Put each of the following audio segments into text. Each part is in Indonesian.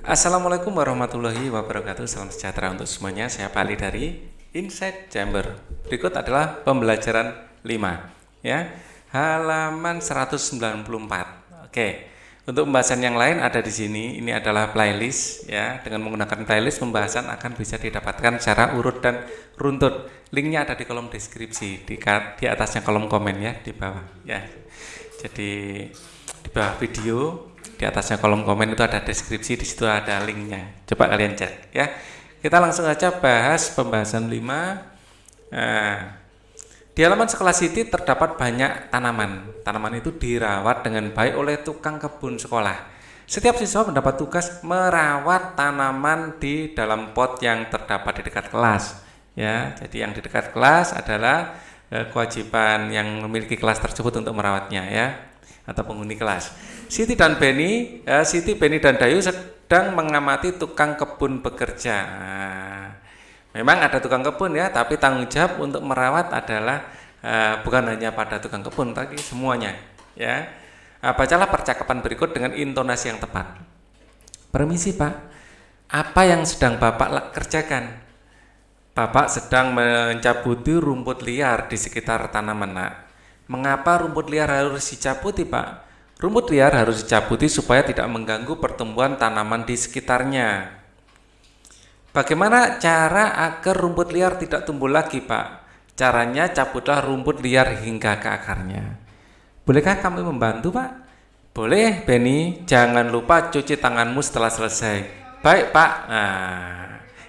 Assalamualaikum warahmatullahi wabarakatuh. Salam sejahtera untuk semuanya. Saya Pak Ali dari Inside Chamber. Berikut adalah pembelajaran 5 ya. Halaman 194. Oke. Untuk pembahasan yang lain ada di sini. Ini adalah playlist ya. Dengan menggunakan playlist pembahasan akan bisa didapatkan secara urut dan runtut. Linknya ada di kolom deskripsi, di atasnya kolom komen ya, di bawah ya. Jadi di bawah video, di atasnya kolom komen itu ada deskripsi, di situ ada linknya. Coba kalian cek ya. Kita langsung aja bahas pembahasan 5. Di halaman sekolah Siti terdapat banyak tanaman. Tanaman itu dirawat dengan baik oleh tukang kebun sekolah. Setiap siswa mendapat tugas merawat tanaman di dalam pot yang terdapat di dekat kelas. Ya, jadi yang di dekat kelas adalah kewajiban yang memiliki kelas tersebut untuk merawatnya ya, atau penghuni kelas. Siti, Beni dan Dayu sedang mengamati tukang kebun bekerja. Memang ada tukang kebun ya, tapi tanggung jawab untuk merawat adalah bukan hanya pada tukang kebun, tapi semuanya ya. Bacalah percakapan berikut dengan intonasi yang tepat. Permisi Pak, apa yang sedang Bapak kerjakan? Bapak sedang mencabuti rumput liar di sekitar tanaman, Nak. Mengapa rumput liar harus dicabuti, Pak? Rumput liar harus dicabuti supaya tidak mengganggu pertumbuhan tanaman di sekitarnya. Bagaimana cara agar rumput liar tidak tumbuh lagi, Pak? Caranya cabutlah rumput liar hingga ke akarnya. Bolehkah kami membantu, Pak? Boleh, Beni. Jangan lupa cuci tanganmu setelah selesai. Baik, Pak.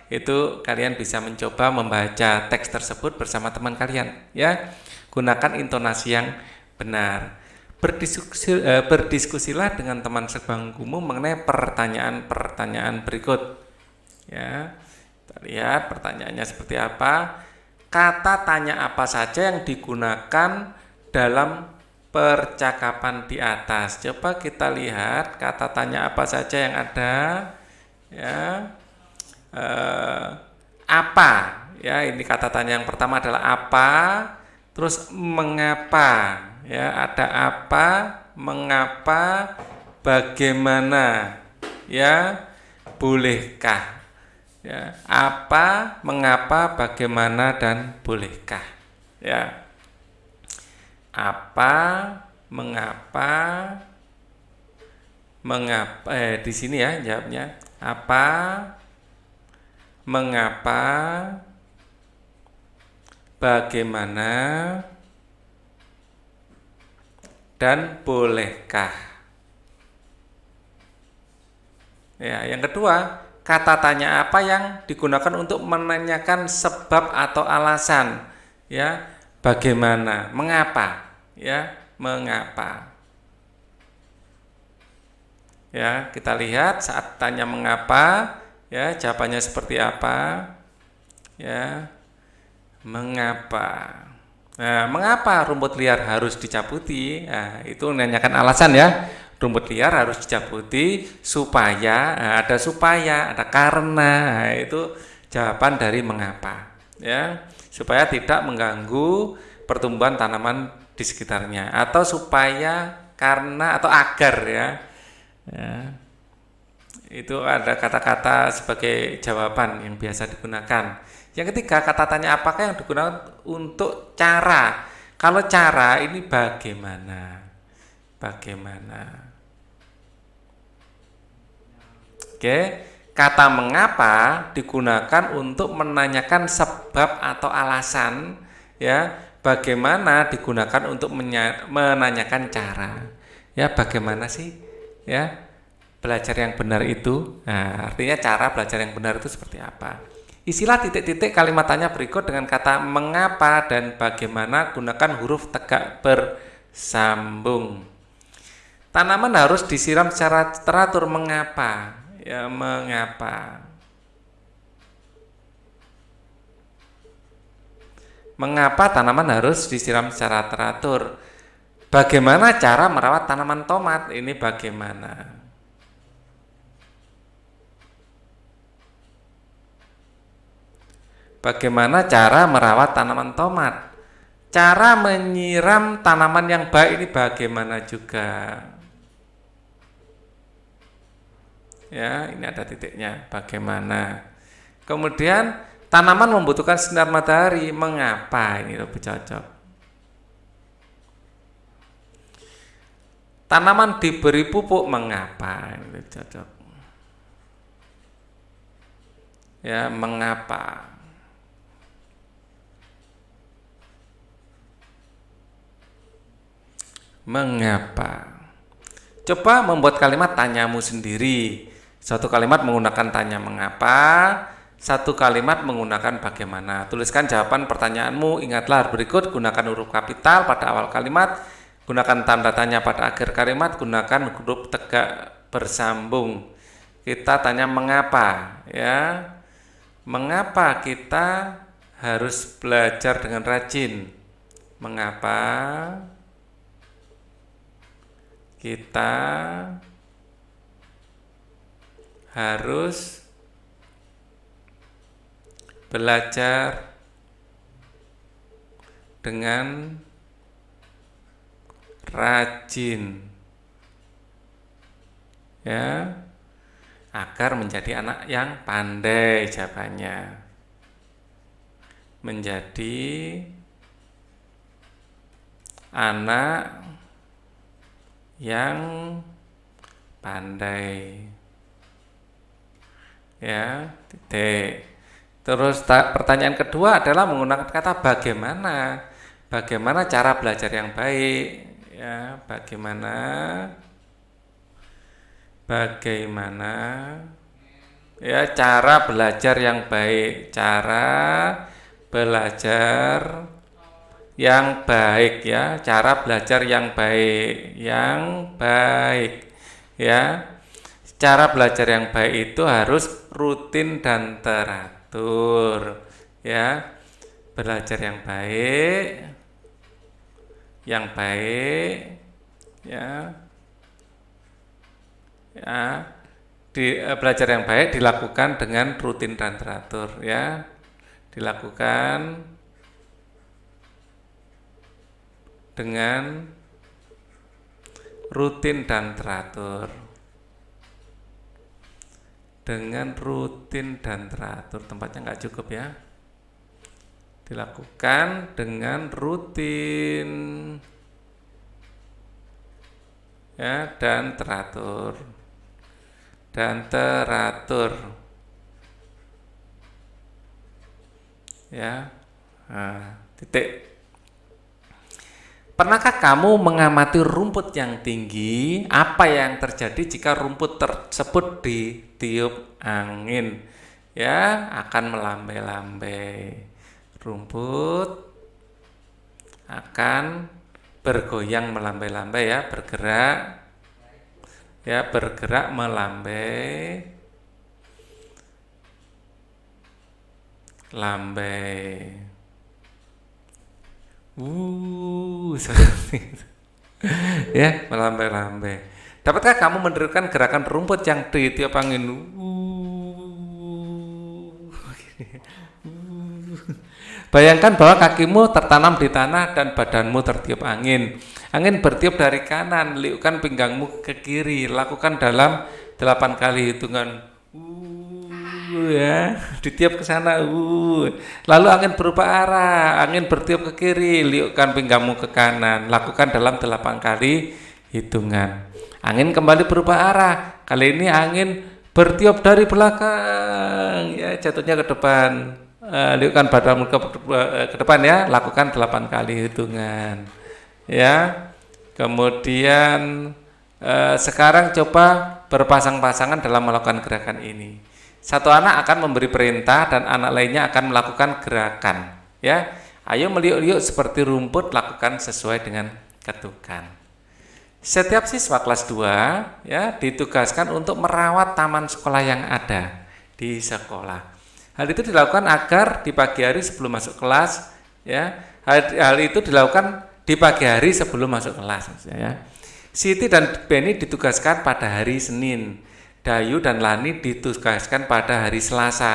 Itu kalian bisa mencoba membaca teks tersebut bersama teman kalian ya. Gunakan intonasi yang benar. Berdiskusilah dengan teman sebangkumu mengenai pertanyaan-pertanyaan berikut ya. Kita lihat pertanyaannya seperti apa. Kata tanya apa saja yang digunakan dalam percakapan di atas. Coba kita lihat kata tanya apa saja yang ada ya. Apa ya, ini kata tanya yang pertama adalah apa, terus mengapa ya, ada apa, mengapa, bagaimana ya, bolehkah ya, apa, mengapa, bagaimana, dan bolehkah ya. Apa, mengapa, di sini ya jawabnya apa, mengapa, bagaimana, dan bolehkah. Ya, yang kedua, kata tanya apa yang digunakan untuk menanyakan sebab atau alasan. Ya, bagaimana, mengapa, ya, mengapa. Ya, kita lihat saat tanya mengapa, ya, jawabannya seperti apa? Ya, mengapa? Nah, mengapa rumput liar harus dicabuti? Nah, itu menanyakan alasan ya. Rumput liar harus dicabuti supaya, ada supaya, ada karena. Nah, itu jawaban dari mengapa. Ya, supaya tidak mengganggu pertumbuhan tanaman di sekitarnya, atau supaya, karena, atau agar ya. Ya, itu ada kata-kata sebagai jawaban yang biasa digunakan. Yang ketiga, kata tanya apakah yang digunakan untuk cara. Kalau cara ini bagaimana? Bagaimana? Oke, kata mengapa digunakan untuk menanyakan sebab atau alasan ya. Bagaimana digunakan untuk menanyakan cara. Ya, bagaimana sih? Ya, belajar yang benar itu. Nah, artinya cara belajar yang benar itu seperti apa? Isilah titik-titik kalimat tanya berikut dengan kata mengapa dan bagaimana. Gunakan huruf tegak bersambung. Tanaman harus disiram secara teratur. Mengapa? Ya, mengapa? Mengapa tanaman harus disiram secara teratur? Bagaimana cara merawat tanaman tomat? Ini bagaimana? Bagaimana cara merawat tanaman tomat? Cara menyiram tanaman yang baik ini bagaimana juga? Ya, ini ada titiknya. Bagaimana? Kemudian tanaman membutuhkan sinar matahari. Mengapa? Ini lebih cocok. Tanaman diberi pupuk. Mengapa? Ini lebih cocok. Ya, mengapa? Mengapa? Coba membuat kalimat tanyamu sendiri. Satu kalimat menggunakan tanya mengapa, satu kalimat menggunakan bagaimana. Tuliskan jawaban pertanyaanmu. Ingatlah berikut, gunakan huruf kapital pada awal kalimat, gunakan tanda tanya pada akhir kalimat, gunakan huruf tegak bersambung. Kita tanya mengapa, ya. Mengapa kita harus belajar dengan rajin? Mengapa kita harus belajar dengan rajin, ya, agar menjadi anak yang pandai. Jawabannya menjadi anak yang pandai, ya, titik. Terus pertanyaan kedua adalah menggunakan kata bagaimana. Bagaimana cara belajar yang baik, ya, bagaimana ya cara belajar yang baik, cara belajar yang baik, ya, cara belajar yang baik, ya. Cara belajar yang baik itu harus rutin dan teratur, ya. Belajar yang baik, ya, belajar yang baik dilakukan dengan rutin dan teratur, ya. Dilakukan dengan rutin dan teratur. Dengan rutin dan teratur. Tempatnya nggak cukup, ya. Dilakukan dengan rutin, ya, dan teratur. Ya. Titik. Pernahkah kamu mengamati rumput yang tinggi? Apa yang terjadi jika rumput tersebut ditiup angin? Ya, akan melambai-lambai. Rumput akan bergoyang melambai-lambai, ya, bergerak. Ya, bergerak melambai. Seperti itu. Ya, melambai-lambai. Dapatkah kamu menirukan gerakan rumput yang ditiup angin? Bayangkan bahwa kakimu tertanam di tanah dan badanmu tertiup angin. Angin bertiup dari kanan, liukkan pinggangmu ke kiri. Lakukan dalam 8 kali hitungan. Ya, ditiup ke sana. Lalu angin berubah arah, angin bertiup ke kiri, liukkan pinggangmu ke kanan. Lakukan dalam 8 kali hitungan. Angin kembali berubah arah. Kali ini angin bertiup dari belakang, ya, jatuhnya ke depan. Liukkan badanmu ke depan, ya. Lakukan 8 kali hitungan, ya. Kemudian sekarang coba berpasang-pasangan dalam melakukan gerakan ini. Satu anak akan memberi perintah dan anak lainnya akan melakukan gerakan, ya. Ayo meliuk-liuk seperti rumput, lakukan sesuai dengan ketukan. Setiap siswa kelas 2, ya, ditugaskan untuk merawat taman sekolah yang ada di sekolah. Hal itu dilakukan agar di pagi hari sebelum masuk kelas, ya. Hal itu dilakukan di pagi hari sebelum masuk kelas, ya. Siti dan Beni ditugaskan pada hari Senin. Dayu dan Lani ditugaskan pada hari Selasa.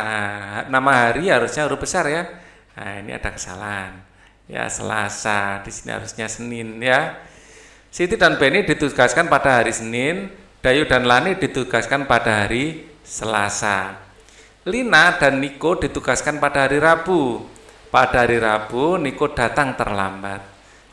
Nama hari harusnya huruf besar, ya. Nah, ini ada kesalahan. Ya, Selasa, di sini harusnya Senin, ya. Siti dan Beni ditugaskan pada hari Senin. Dayu dan Lani ditugaskan pada hari Selasa. Lina dan Niko ditugaskan pada hari Rabu. Pada hari Rabu, Niko datang terlambat.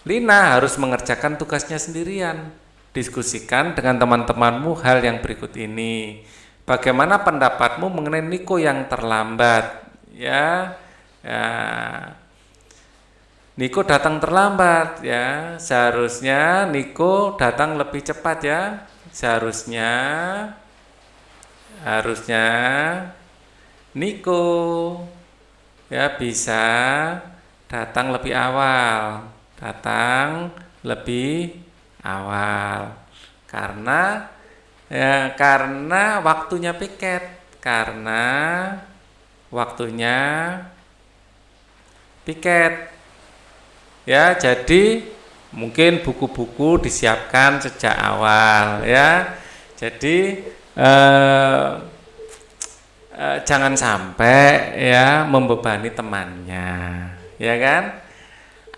Lina harus mengerjakan tugasnya sendirian. Diskusikan dengan teman-temanmu hal yang berikut ini. Bagaimana pendapatmu mengenai Niko yang terlambat? Ya, Niko datang terlambat ya. Seharusnya Niko datang lebih cepat ya. Harusnya Niko ya bisa datang lebih awal. Karena waktunya piket. Ya, jadi mungkin buku-buku disiapkan sejak awal ya. Jadi jangan sampai ya membebani temannya, ya kan?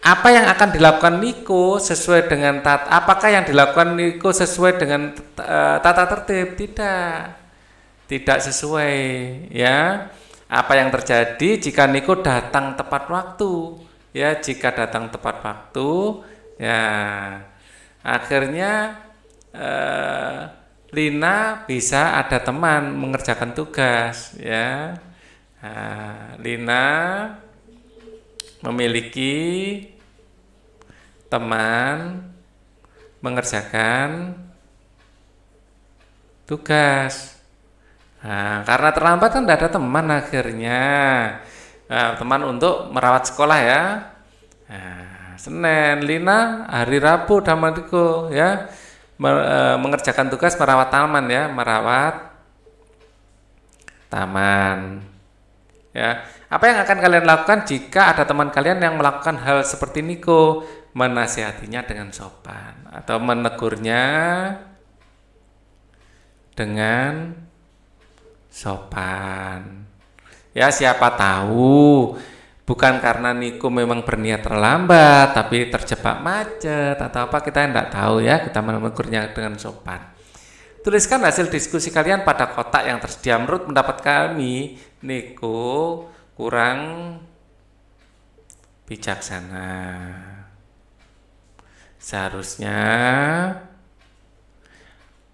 Apa yang akan dilakukan Niko sesuai dengan apakah yang dilakukan Niko sesuai dengan tata tertib? Tidak sesuai ya. Apa yang terjadi jika Niko datang tepat waktu? Ya, jika datang tepat waktu, ya akhirnya Lina bisa ada teman mengerjakan tugas, ya. Lina memiliki teman mengerjakan tugas. Karena terlambat kan tidak ada teman akhirnya. Teman untuk merawat sekolah ya. Senin Lina, hari Rabu Damaniko ya mengerjakan tugas merawat taman ya, merawat taman. Ya, apa yang akan kalian lakukan jika ada teman kalian yang melakukan hal seperti Niko? Menasihatinya dengan sopan atau menegurnya dengan sopan. Ya, siapa tahu bukan karena Niko memang berniat terlambat, tapi terjebak macet atau apa, kita tidak tahu ya. Kita menegurnya dengan sopan. Tuliskan hasil diskusi kalian pada kotak yang tersedia. Menurut pendapat kami, Niko kurang bijaksana. Seharusnya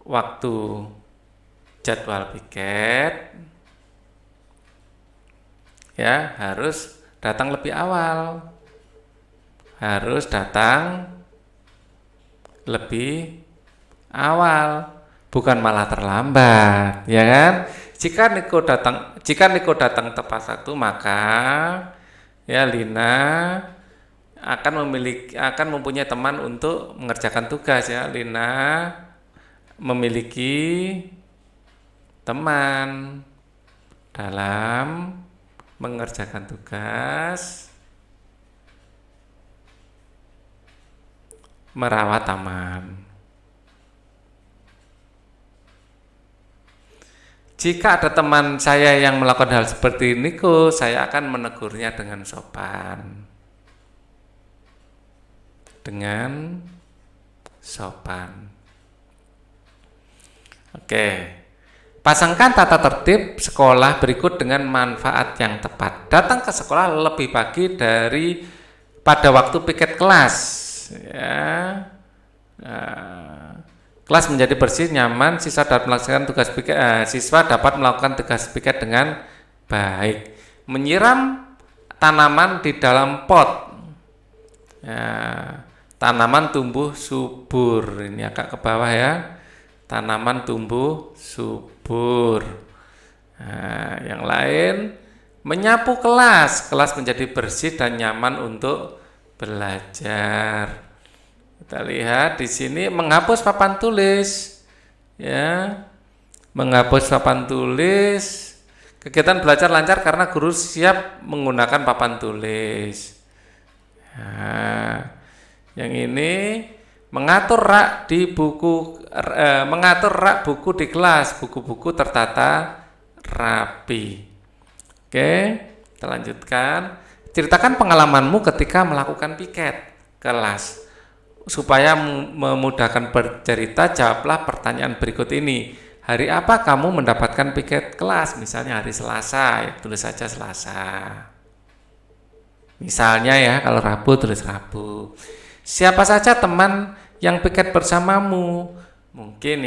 waktu jadwal piket ya harus datang lebih awal, bukan malah terlambat, ya kan? Jika Niko datang tepat waktu, maka ya Lina akan mempunyai teman untuk mengerjakan tugas ya. Lina memiliki teman dalam mengerjakan tugas merawat taman. Jika ada teman saya yang melakukan hal seperti Niko, saya akan menegurnya dengan sopan. Oke. Pasangkan tata tertib sekolah berikut dengan manfaat yang tepat. Datang ke sekolah lebih pagi pada waktu piket kelas. Ya. Kelas menjadi bersih, nyaman, siswa dapat melakukan tugas piket dengan baik. Menyiram tanaman di dalam pot. Ya, tanaman tumbuh subur. Ini agak ke bawah ya. Tanaman tumbuh subur. Yang lain, menyapu kelas menjadi bersih dan nyaman untuk belajar. Kita lihat di sini menghapus papan tulis, ya, menghapus papan tulis. Kegiatan belajar lancar karena guru siap menggunakan papan tulis. Yang ini mengatur rak buku di kelas, buku-buku tertata rapi. Oke, kita lanjutkan. Ceritakan pengalamanmu ketika melakukan piket kelas. supaya memudahkan bercerita, jawablah pertanyaan berikut ini. Hari apa kamu mendapatkan piket kelas? Misalnya hari Selasa, ya tulis saja Selasa. Misalnya ya, kalau Rabu tulis Rabu. Siapa saja teman yang piket bersamamu? Mungkin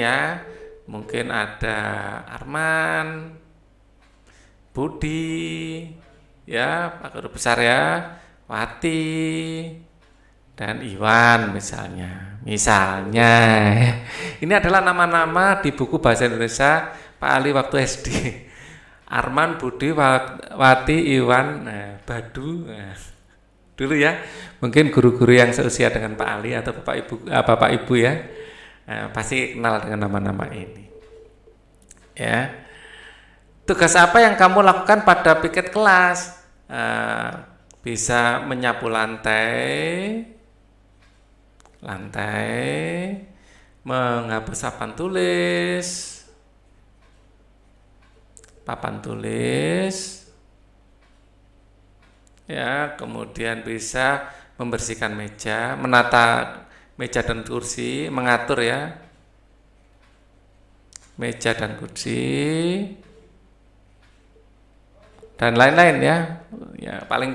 ada Arman, Budi, ya Pak Guru Besar ya, Wati, dan Iwan misalnya. Ini adalah nama-nama di buku Bahasa Indonesia Pak Ali waktu SD. Arman, Budi, Wati, Iwan, Badu. Dulu ya, mungkin guru-guru yang seusia dengan Pak Ali atau Bapak Ibu ya, pasti kenal dengan nama-nama ini. Ya. Tugas apa yang kamu lakukan pada piket kelas? Bisa menyapu lantai, menghapus papan tulis, ya, kemudian bisa membersihkan meja, menata meja dan kursi, mengatur ya meja dan kursi, dan lain-lain ya. Ya paling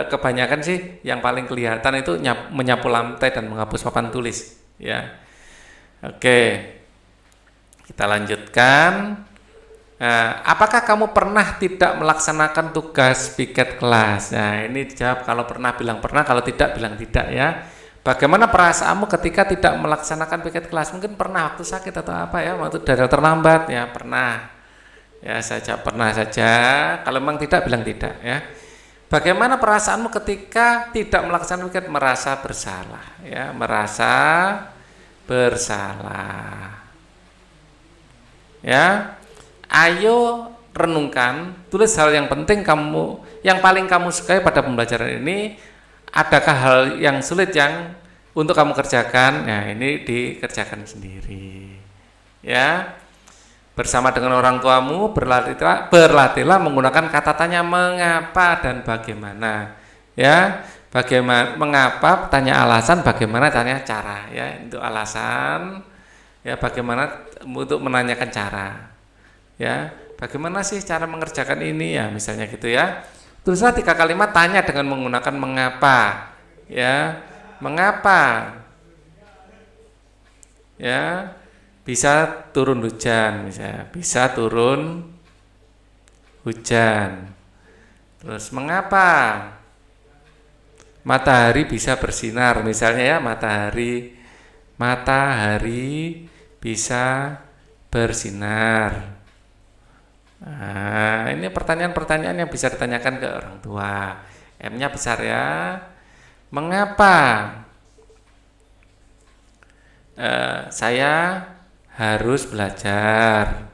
kebanyakan sih yang paling kelihatan itu menyapu lantai dan menghapus papan tulis ya. Oke, kita lanjutkan. Apakah kamu pernah tidak melaksanakan tugas piket kelas? Nah, ini dijawab kalau pernah bilang pernah, kalau tidak bilang tidak ya. Bagaimana perasaanmu ketika tidak melaksanakan piket kelas? Mungkin pernah waktu sakit atau apa ya, waktu datang terlambat ya, pernah. Ya saja, pernah saja. Kalau memang tidak, bilang tidak ya. Bagaimana perasaanmu ketika tidak melaksanakan piket? Merasa bersalah ya, merasa bersalah. Ya. Ayo renungkan, tulis hal yang penting yang paling kamu sukai pada pembelajaran ini. Adakah hal yang sulit yang untuk kamu kerjakan? Nah, ini dikerjakan sendiri. Ya. Bersama dengan orang tuamu, berlatihlah menggunakan kata tanya mengapa dan bagaimana. Ya. Mengapa, tanya alasan, bagaimana, tanya cara ya. Untuk alasan, ya bagaimana untuk menanyakan cara. Ya, bagaimana sih cara mengerjakan ini ya, misalnya gitu ya. Tulislah 3 kalimat tanya dengan menggunakan mengapa. Ya, mengapa? Ya, bisa turun hujan misalnya, bisa turun hujan. Terus mengapa? Matahari bisa bersinar misalnya ya, matahari bisa bersinar. Nah, ini pertanyaan-pertanyaan yang bisa ditanyakan ke orang tua. M-nya besar ya. Mengapa saya harus belajar?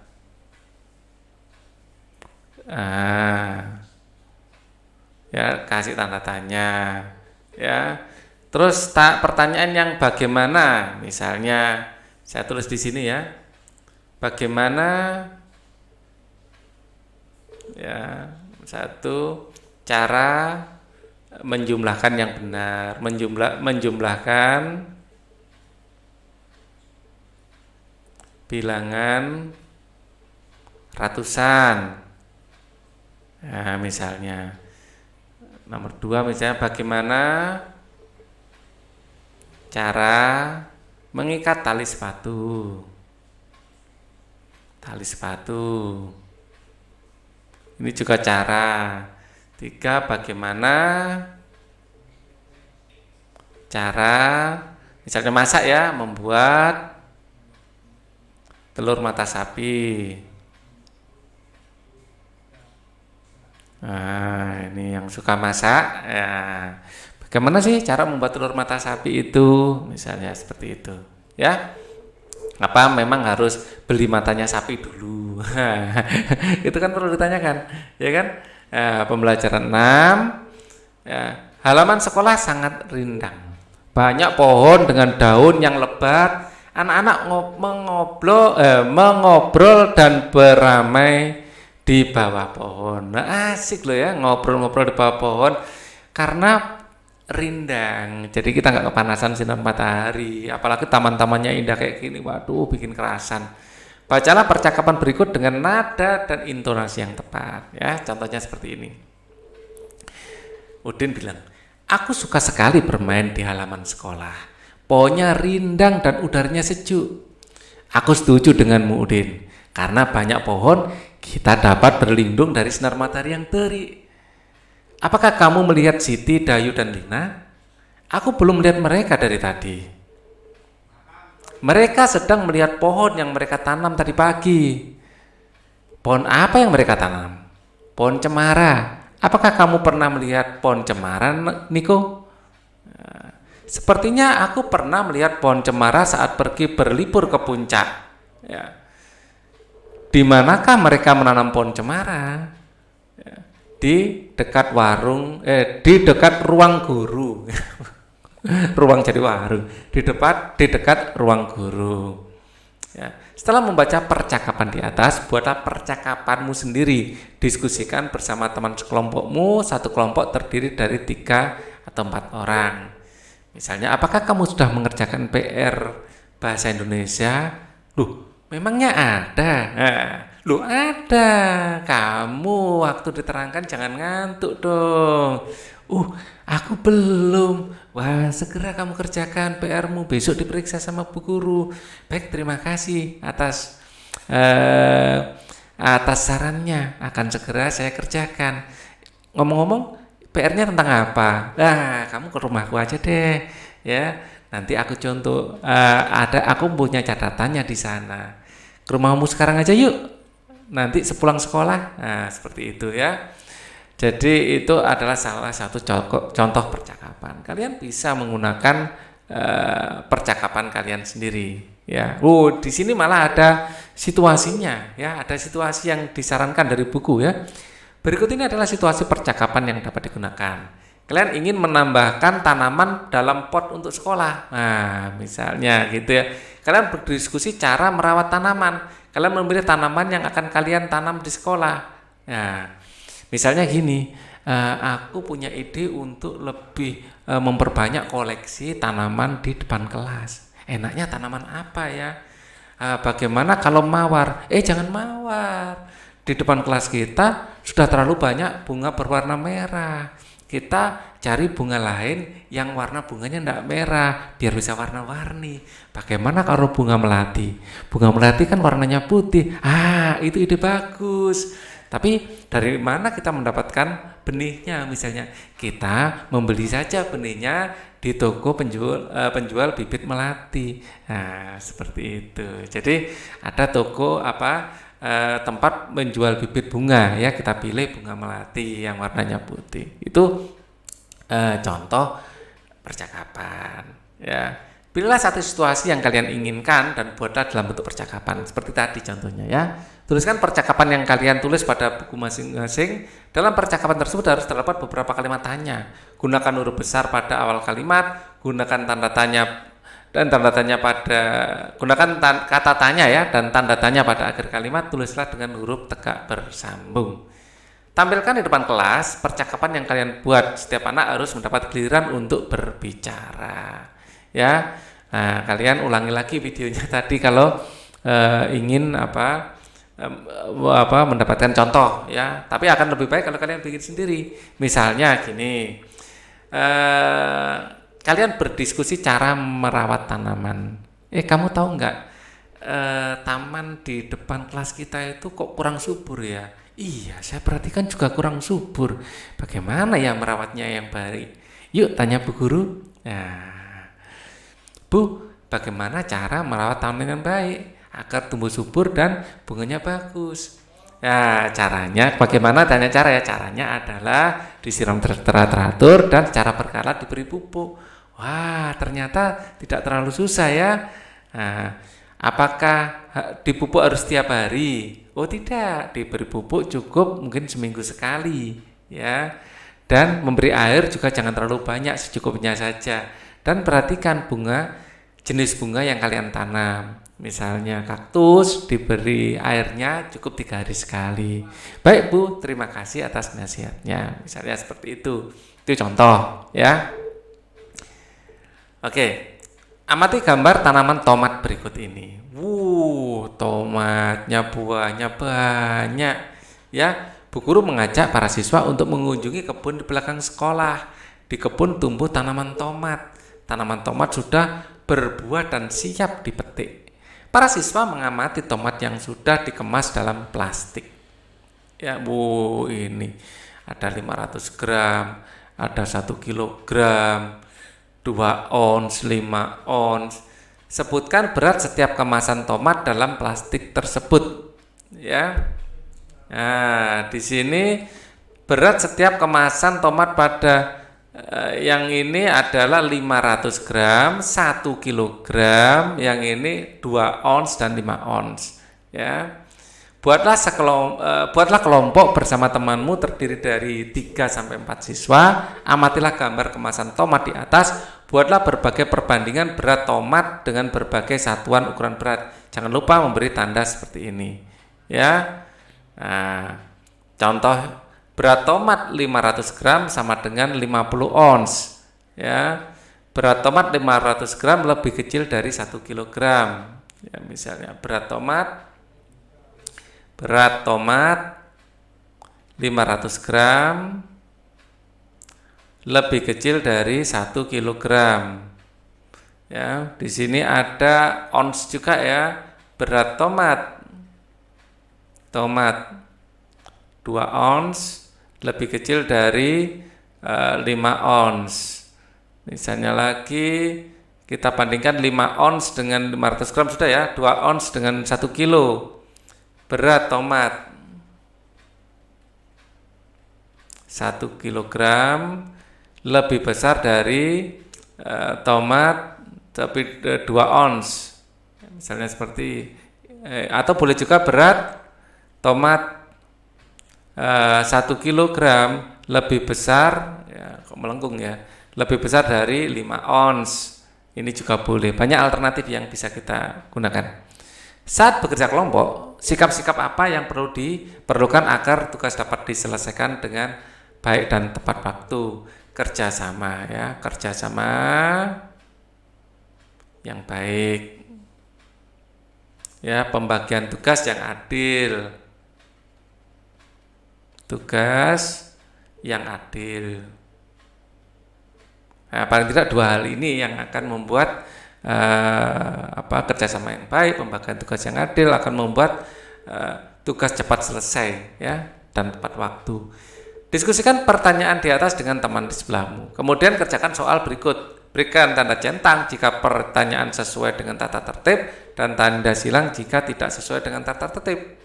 Ya, kasih tanda tanya. Ya. Terus pertanyaan yang bagaimana? Misalnya saya tulis di sini ya. Bagaimana? Ya, 1, cara menjumlahkan yang benar, menjumlahkan bilangan ratusan. Nah, misalnya nomor 2 misalnya bagaimana cara mengikat tali sepatu. Ini juga cara. 3, bagaimana cara misalnya masak ya, membuat telur mata sapi. Nah, ini yang suka masak ya. Bagaimana sih cara membuat telur mata sapi itu? Misalnya seperti itu ya. Apa memang harus beli matanya sapi dulu? Itu kan perlu ditanyakan, ya kan? Pembelajaran 6, ya, halaman sekolah sangat rindang, banyak pohon dengan daun yang lebat. Anak-anak mengobrol dan beramai di bawah pohon. Nah, asik loh ya, ngobrol-ngobrol di bawah pohon, karena rindang. Jadi kita nggak kepanasan sinar matahari. Apalagi taman-tamannya indah kayak gini, waduh bikin kerasan. Bacalah percakapan berikut dengan nada dan intonasi yang tepat. Ya, contohnya seperti ini. Udin bilang, aku suka sekali bermain di halaman sekolah. Pohonnya rindang dan udaranya sejuk. Aku setuju denganmu Udin. Karena banyak pohon, kita dapat berlindung dari sinar matahari yang terik. Apakah kamu melihat Siti, Dayu, dan Lina? Aku belum melihat mereka dari tadi. Mereka sedang melihat pohon yang mereka tanam tadi pagi. Pohon apa yang mereka tanam? Pohon cemara. Apakah kamu pernah melihat pohon cemara, Niko? Sepertinya aku pernah melihat pohon cemara saat pergi berlibur ke puncak. Ya. Di manakah mereka menanam pohon cemara? Ya. Di dekat ruang guru. Ruang jadi warung. Di dekat ruang guru. Ya. Setelah membaca percakapan di atas, buatlah percakapanmu sendiri. Diskusikan bersama teman sekelompokmu. Satu kelompok terdiri dari 3 atau 4 orang. Misalnya, apakah kamu sudah mengerjakan PR bahasa Indonesia? Loh, memangnya ada? Loh, ada. Kamu waktu diterangkan jangan ngantuk dong. Aku belum. Wah, segera kamu kerjakan PR-mu. Besok diperiksa sama Bu Guru. Baik, terima kasih atas sarannya. Akan segera saya kerjakan. Ngomong-ngomong, PR-nya tentang apa? Nah, kamu ke rumahku aja deh, ya. Nanti aku contoh. Aku punya catatannya di sana. Ke rumahmu sekarang aja yuk. Nanti sepulang sekolah. Nah, seperti itu ya. Jadi itu adalah salah satu contoh percakapan. Kalian bisa menggunakan percakapan kalian sendiri. Ya. Di sini malah ada situasinya. Ya, ada situasi yang disarankan dari buku ya. Berikut ini adalah situasi percakapan yang dapat digunakan. Kalian ingin menambahkan tanaman dalam pot untuk sekolah. Nah, misalnya gitu ya. Kalian berdiskusi cara merawat tanaman. Kalian memilih tanaman yang akan kalian tanam di sekolah. Nah, misalnya gini, aku punya ide untuk lebih memperbanyak koleksi tanaman di depan kelas. Enaknya tanaman apa ya? Bagaimana kalau mawar? Jangan mawar. Di depan kelas kita sudah terlalu banyak bunga berwarna merah. Kita cari bunga lain yang warna bunganya tidak merah, biar bisa warna-warni. Bagaimana kalau bunga melati? Bunga melati kan warnanya putih. Itu ide bagus. Tapi dari mana kita mendapatkan benihnya? Misalnya kita membeli saja benihnya di toko penjual bibit melati. Nah, seperti itu. Jadi ada toko tempat menjual bibit bunga ya, kita pilih bunga melati yang warnanya putih. Itu contoh percakapan ya. Pilihlah satu situasi yang kalian inginkan dan buatlah dalam bentuk percakapan seperti tadi contohnya ya. Tuliskan percakapan yang kalian tulis pada buku masing-masing. Dalam percakapan tersebut harus terdapat beberapa kalimat tanya. Gunakan huruf besar pada awal kalimat, gunakan tanda tanya gunakan kata tanya ya dan tanda tanya pada akhir kalimat. Tulislah dengan huruf tegak bersambung. Tampilkan di depan kelas percakapan yang kalian buat. Setiap anak harus mendapat giliran untuk berbicara ya. Nah, kalian ulangi lagi videonya tadi kalau ingin mendapatkan contoh ya. Tapi akan lebih baik kalau kalian bikin sendiri. Misalnya gini, kalian berdiskusi cara merawat tanaman. Kamu tahu nggak, taman di depan kelas kita itu kok kurang subur ya? Iya, saya perhatikan juga kurang subur. Bagaimana ya merawatnya yang baik? Yuk tanya Bu Guru. Nah, Bu, bagaimana cara merawat tanaman yang baik agar tumbuh subur dan bunganya bagus? Nah, caranya bagaimana? Tanya cara ya. Caranya adalah disiram teratur dan secara berkala diberi pupuk. Wah, ternyata tidak terlalu susah ya. Nah, apakah dipupuk harus setiap hari? Oh tidak, diberi pupuk cukup mungkin seminggu sekali ya. Dan memberi air juga jangan terlalu banyak, secukupnya saja. Dan perhatikan jenis bunga yang kalian tanam. Misalnya kaktus, diberi airnya cukup 3 hari sekali. Baik Bu, terima kasih atas nasihatnya. Misalnya seperti itu. Itu contoh ya. Oke, amati gambar tanaman tomat berikut ini. Tomatnya buahnya banyak. Ya, Bu Guru mengajak para siswa untuk mengunjungi kebun di belakang sekolah. Di kebun tumbuh tanaman tomat. Tanaman tomat sudah berbuah dan siap dipetik. Para siswa mengamati tomat yang sudah dikemas dalam plastik. Ya, ini ada 500 gram, ada 1 kilogram, 2 ons, 5 ons. Sebutkan berat setiap kemasan tomat dalam plastik tersebut. Ya. Nah, di sini berat setiap kemasan tomat pada yang ini adalah 500 gram, 1 kilogram, yang ini 2 ons dan 5 ons. Ya. Buatlah kelompok bersama temanmu terdiri dari 3 sampai 4 siswa. Amatilah gambar kemasan tomat di atas. Buatlah berbagai perbandingan berat tomat dengan berbagai satuan ukuran berat. Jangan lupa memberi tanda seperti ini. Ya. Nah, contoh berat tomat 500 gram sama dengan 50 ons. Ya. Berat tomat 500 gram lebih kecil dari 1 kilogram. Ya, misalnya berat tomat 500 gram lebih kecil dari 1 kilogram. Ya, di sini ada ons juga ya. Berat tomat 2 ons lebih kecil dari 5 ons. Misalnya lagi kita bandingkan 5 ons dengan 500 gram sudah ya, 2 ons dengan 1 kilo. Berat tomat 1 kilogram lebih besar dari tomat tapi 2 ons. Misalnya seperti atau boleh juga berat tomat 1 kilogram lebih besar, ya, kok melengkung ya, lebih besar dari 5 ons. Ini juga boleh. Banyak alternatif yang bisa kita gunakan. Saat bekerja kelompok, sikap-sikap apa yang diperlukan agar tugas dapat diselesaikan dengan baik dan tepat waktu? Kerjasama ya, kerjasama yang baik. Ya, pembagian tugas yang adil. Tugas yang adil. Nah, paling tidak 2 hal ini yang akan membuat kerjasama yang baik, pembagian tugas yang adil akan membuat tugas cepat selesai ya dan tepat waktu. Diskusikan pertanyaan di atas dengan teman di sebelahmu. Kemudian kerjakan soal berikut. Berikan tanda centang jika pertanyaan sesuai dengan tata tertib dan tanda silang jika tidak sesuai dengan tata tertib.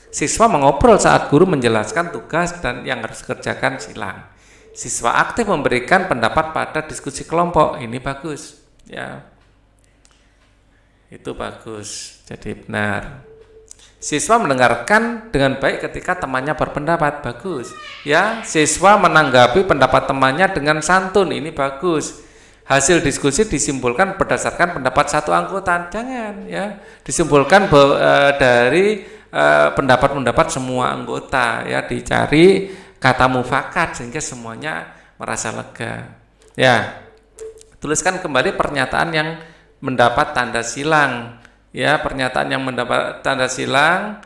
Siswa mengobrol saat guru menjelaskan tugas dan yang harus dikerjakan silang. Siswa aktif memberikan pendapat pada diskusi kelompok. Ini bagus ya. Itu bagus, jadi benar. Siswa mendengarkan dengan baik ketika temannya berpendapat, bagus. Ya, siswa menanggapi pendapat temannya dengan santun, ini bagus. Hasil diskusi disimpulkan berdasarkan pendapat satu anggota, jangan ya. Disimpulkan dari pendapat-pendapat semua anggota, ya, dicari kata mufakat sehingga semuanya merasa lega. Ya, tuliskan kembali pernyataan yang mendapat tanda silang, ya, pernyataan yang mendapat tanda silang.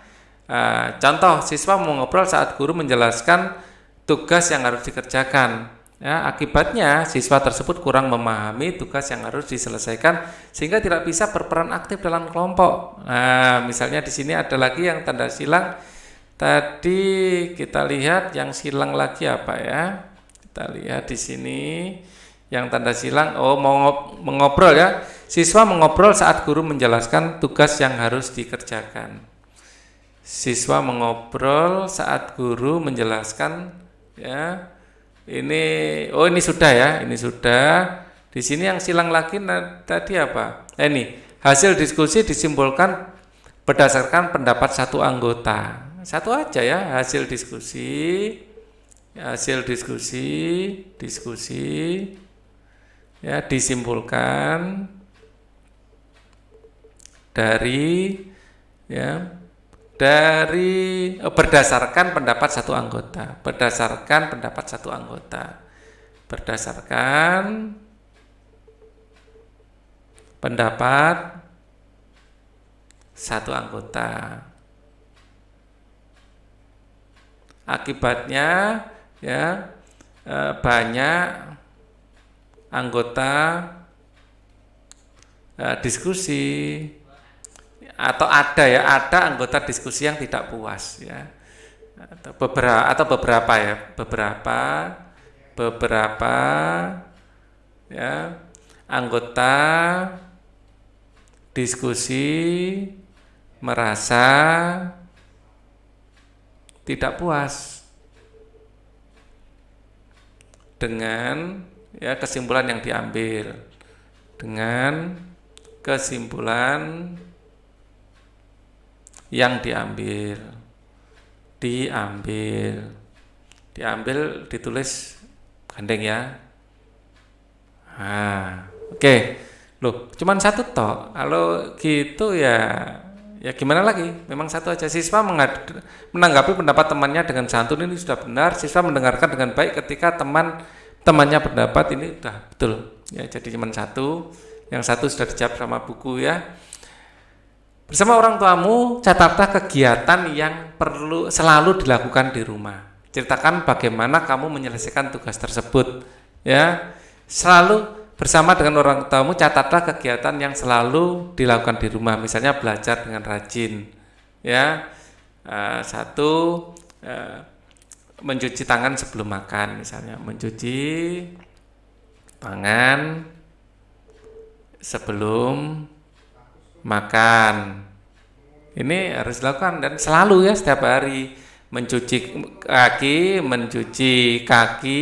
Contoh, siswa mengobrol saat guru menjelaskan tugas yang harus dikerjakan. Ya, akibatnya siswa tersebut kurang memahami tugas yang harus diselesaikan sehingga tidak bisa berperan aktif dalam kelompok. Nah, misalnya di sini ada lagi yang tanda silang. Tadi kita lihat yang silang lagi apa ya? Kita lihat di sini yang tanda silang. Mengobrol ya. Siswa mengobrol saat guru menjelaskan tugas yang harus dikerjakan. Siswa mengobrol saat guru menjelaskan, ya. Ini sudah ya, ini sudah. Di sini yang silang lagi tadi apa? Ini hasil diskusi disimpulkan berdasarkan pendapat satu anggota. Satu aja ya, hasil diskusi ya disimpulkan dari berdasarkan pendapat satu anggota, berdasarkan pendapat satu anggota. Akibatnya ya banyak anggota diskusi, atau ada anggota diskusi yang tidak puas ya, atau beberapa ya anggota diskusi merasa tidak puas dengan ya kesimpulan yang diambil, dengan kesimpulan yang diambil ditulis gandeng ya. Oke. Loh, cuman satu toh. Kalau gitu ya gimana lagi? Memang satu aja. Siswa menanggapi pendapat temannya dengan santun, ini sudah benar. Siswa mendengarkan dengan baik ketika temannya berpendapat ini sudah betul. Ya, jadi cuman satu. Yang satu sudah dijawab sama buku ya. Bersama orang tuamu, catatlah kegiatan yang perlu selalu dilakukan di rumah. Ceritakan bagaimana kamu menyelesaikan tugas tersebut. Ya, selalu bersama dengan orang tuamu, catatlah kegiatan yang selalu dilakukan di rumah. Misalnya belajar dengan rajin. Ya, mencuci tangan sebelum makan, misalnya mencuci tangan sebelum makan. Ini harus dilakukan dan selalu ya, setiap hari. Mencuci kaki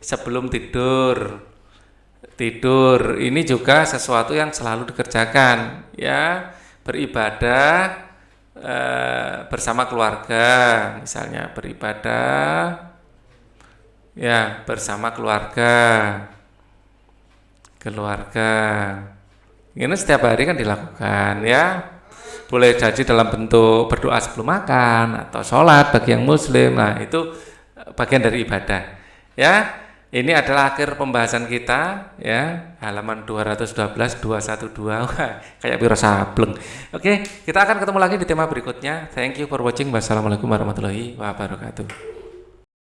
sebelum tidur. Ini juga sesuatu yang selalu dikerjakan ya. Beribadah bersama keluarga, misalnya beribadah ya bersama keluarga. Ini setiap hari kan dilakukan ya. Boleh jadi dalam bentuk berdoa sebelum makan atau sholat bagi yang muslim. Nah, itu bagian dari ibadah ya. Ini adalah akhir pembahasan kita ya, halaman 212 212. Wah, kayak biro sableng. Oke, kita akan ketemu lagi di tema berikutnya. Thank you for watching. Wassalamualaikum warahmatullahi wabarakatuh.